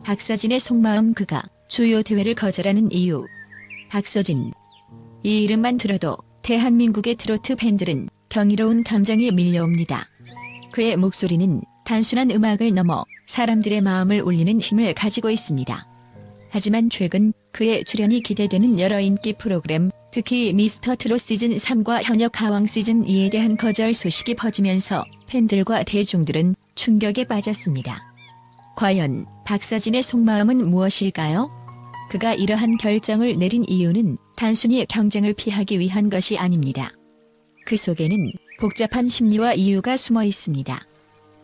박서진의 속마음. 그가 주요 대회를 거절하는 이유. 박서진. 이 이름만 들어도 대한민국의 트로트 팬들은 경이로운 감정이 밀려옵니다. 그의 목소리는 단순한 음악을 넘어 사람들의 마음을 울리는 힘을 가지고 있습니다. 하지만 최근 그의 출연이 기대되는 여러 인기 프로그램, 특히 미스터 트롯 시즌3과 현역 가왕 시즌2에 대한 거절 소식이 퍼지면서 팬들과 대중들은 충격에 빠졌습니다. 과연 박서진의 속마음은 무엇일까요? 그가 이러한 결정을 내린 이유는 단순히 경쟁을 피하기 위한 것이 아닙니다. 그 속에는 복잡한 심리와 이유가 숨어 있습니다.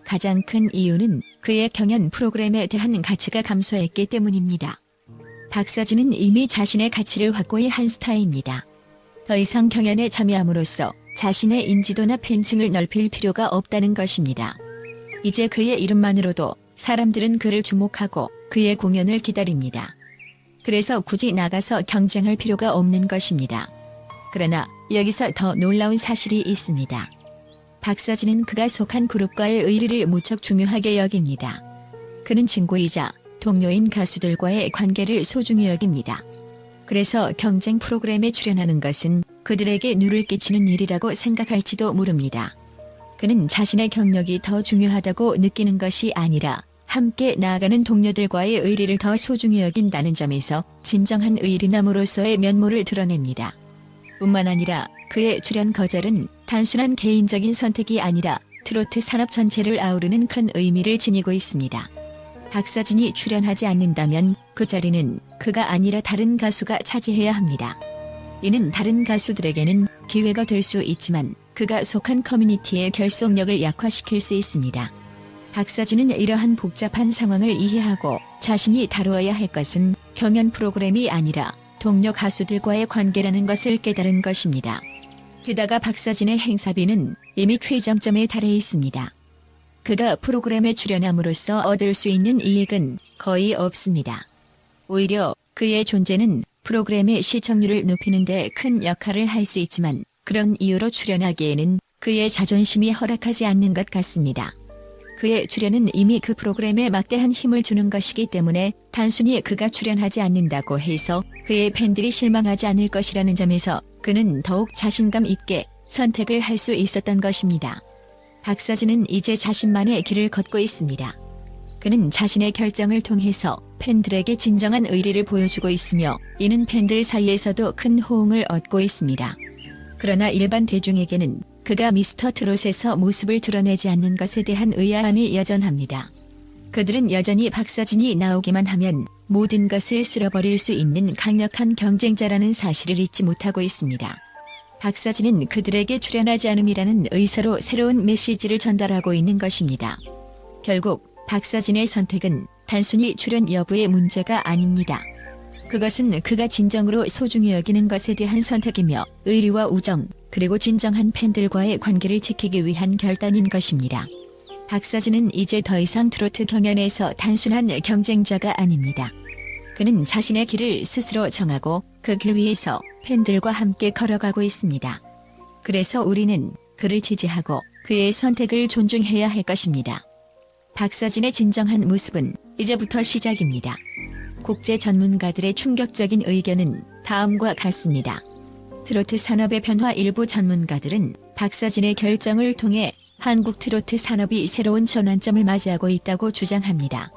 가장 큰 이유는 그의 경연 프로그램에 대한 가치가 감소했기 때문입니다. 박서진은 이미 자신의 가치를 확고히 한 스타입니다. 더 이상 경연에 참여함으로써 자신의 인지도나 팬층을 넓힐 필요가 없다는 것입니다. 이제 그의 이름만으로도 사람들은 그를 주목하고 그의 공연을 기다립니다. 그래서 굳이 나가서 경쟁할 필요가 없는 것입니다. 그러나 여기서 더 놀라운 사실이 있습니다. 박서진은 그가 속한 그룹과의 의리를 무척 중요하게 여깁니다. 그는 친구이자 동료인 가수들과의 관계를 소중히 여깁니다. 그래서 경쟁 프로그램에 출연하는 것은 그들에게 누를 끼치는 일이라고 생각할지도 모릅니다. 그는 자신의 경력이 더 중요하다고 느끼는 것이 아니라 함께 나아가는 동료들과의 의리를 더 소중히 여긴다는 점에서 진정한 의리남으로서의 면모를 드러냅니다. 뿐만 아니라 그의 출연 거절은 단순한 개인적인 선택이 아니라 트로트 산업 전체를 아우르는 큰 의미를 지니고 있습니다. 박서진이 출연하지 않는다면 그 자리는 그가 아니라 다른 가수가 차지해야 합니다. 이는 다른 가수들에게는 기회가 될 수 있지만 그가 속한 커뮤니티의 결속력을 약화시킬 수 있습니다. 박서진은 이러한 복잡한 상황을 이해하고 자신이 다루어야 할 것은 경연 프로그램이 아니라 동료 가수들과의 관계라는 것을 깨달은 것입니다. 게다가 박서진의 행사비는 이미 최정점에 달해 있습니다. 그가 프로그램에 출연함으로써 얻을 수 있는 이익은 거의 없습니다. 오히려 그의 존재는 프로그램의 시청률을 높이는 데 큰 역할을 할 수 있지만 그런 이유로 출연하기에는 그의 자존심이 허락하지 않는 것 같습니다. 그의 출연은 이미 그 프로그램에 막대한 힘을 주는 것이기 때문에 단순히 그가 출연하지 않는다고 해서 그의 팬들이 실망하지 않을 것이라는 점에서 그는 더욱 자신감 있게 선택을 할 수 있었던 것입니다. 박서진은 이제 자신만의 길을 걷고 있습니다. 그는 자신의 결정을 통해서 팬들에게 진정한 의리를 보여주고 있으며 이는 팬들 사이에서도 큰 호응을 얻고 있습니다. 그러나 일반 대중에게는 그가 미스터 트롯에서 모습을 드러내지 않는 것에 대한 의아함이 여전합니다. 그들은 여전히 박서진이 나오기만 하면 모든 것을 쓸어버릴 수 있는 강력한 경쟁자라는 사실을 잊지 못하고 있습니다. 박서진은 그들에게 출연하지 않음이라는 의사로 새로운 메시지를 전달하고 있는 것입니다. 결국 박서진의 선택은 단순히 출연 여부의 문제가 아닙니다. 그것은 그가 진정으로 소중히 여기는 것에 대한 선택이며 의리와 우정, 그리고 진정한 팬들과의 관계를 지키기 위한 결단인 것입니다. 박서진은 이제 더 이상 트로트 경연에서 단순한 경쟁자가 아닙니다. 그는 자신의 길을 스스로 정하고 그 길 위에서 팬들과 함께 걸어가고 있습니다. 그래서 우리는 그를 지지하고 그의 선택을 존중해야 할 것입니다. 박서진의 진정한 모습은 이제부터 시작입니다. 국제 전문가들의 충격적인 의견은 다음과 같습니다. 트로트 산업의 변화. 일부 전문가들은 박서진의 결정을 통해 한국 트로트 산업이 새로운 전환점을 맞이하고 있다고 주장합니다.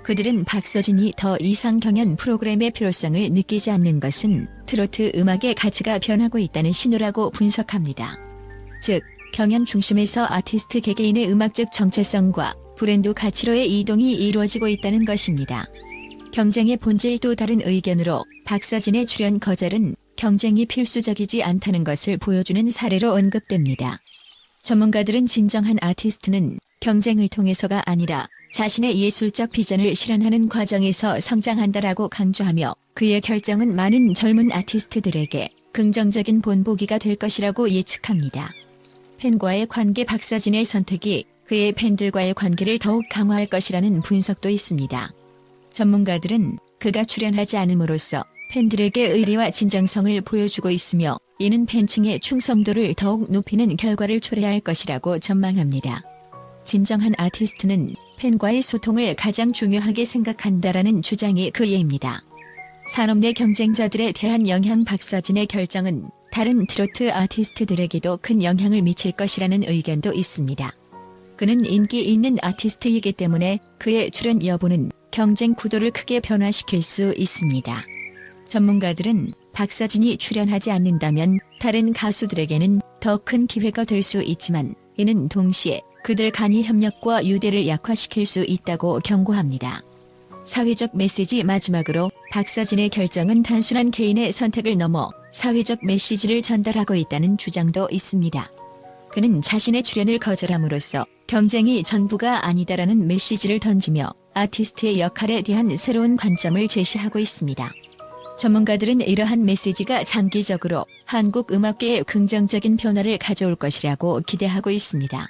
그들은 박서진이 더 이상 경연 프로그램의 필요성을 느끼지 않는 것은 트로트 음악의 가치가 변하고 있다는 신호라고 분석합니다. 즉, 경연 중심에서 아티스트 개개인의 음악적 정체성과 브랜드 가치로의 이동이 이루어지고 있다는 것입니다. 경쟁의 본질. 또 다른 의견으로 박서진의 출연 거절은 경쟁이 필수적이지 않다는 것을 보여주는 사례로 언급됩니다. 전문가들은 진정한 아티스트는 경쟁을 통해서가 아니라 자신의 예술적 비전을 실현하는 과정에서 성장한다라고 강조하며 그의 결정은 많은 젊은 아티스트들에게 긍정적인 본보기가 될 것이라고 예측합니다. 팬과의 관계. 박서진의 선택이 그의 팬들과의 관계를 더욱 강화할 것이라는 분석도 있습니다. 전문가들은 그가 출연하지 않음으로써 팬들에게 의리와 진정성을 보여주고 있으며 이는 팬층의 충성도를 더욱 높이는 결과를 초래할 것이라고 전망합니다. 진정한 아티스트는 팬과의 소통을 가장 중요하게 생각한다라는 주장이 그 예입니다. 산업 내 경쟁자들에 대한 영향. 박서진의 결정은 다른 트로트 아티스트들에게도 큰 영향을 미칠 것이라는 의견도 있습니다. 그는 인기 있는 아티스트이기 때문에 그의 출연 여부는 경쟁 구도를 크게 변화시킬 수 있습니다. 전문가들은 박서진이 출연하지 않는다면 다른 가수들에게는 더 큰 기회가 될 수 있지만 이는 동시에 그들 간의 협력과 유대를 약화시킬 수 있다고 경고합니다. 사회적 메시지. 마지막으로 박서진의 결정은 단순한 개인의 선택을 넘어 사회적 메시지를 전달하고 있다는 주장도 있습니다. 그는 자신의 출연을 거절함으로써 경쟁이 전부가 아니다라는 메시지를 던지며 아티스트의 역할에 대한 새로운 관점을 제시하고 있습니다. 전문가들은 이러한 메시지가 장기적으로 한국 음악계에 긍정적인 변화를 가져올 것이라고 기대하고 있습니다.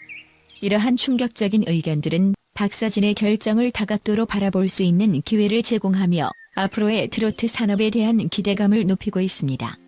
이러한 충격적인 의견들은 박서진의 결정을 다각도로 바라볼 수 있는 기회를 제공하며 앞으로의 트로트 산업에 대한 기대감을 높이고 있습니다.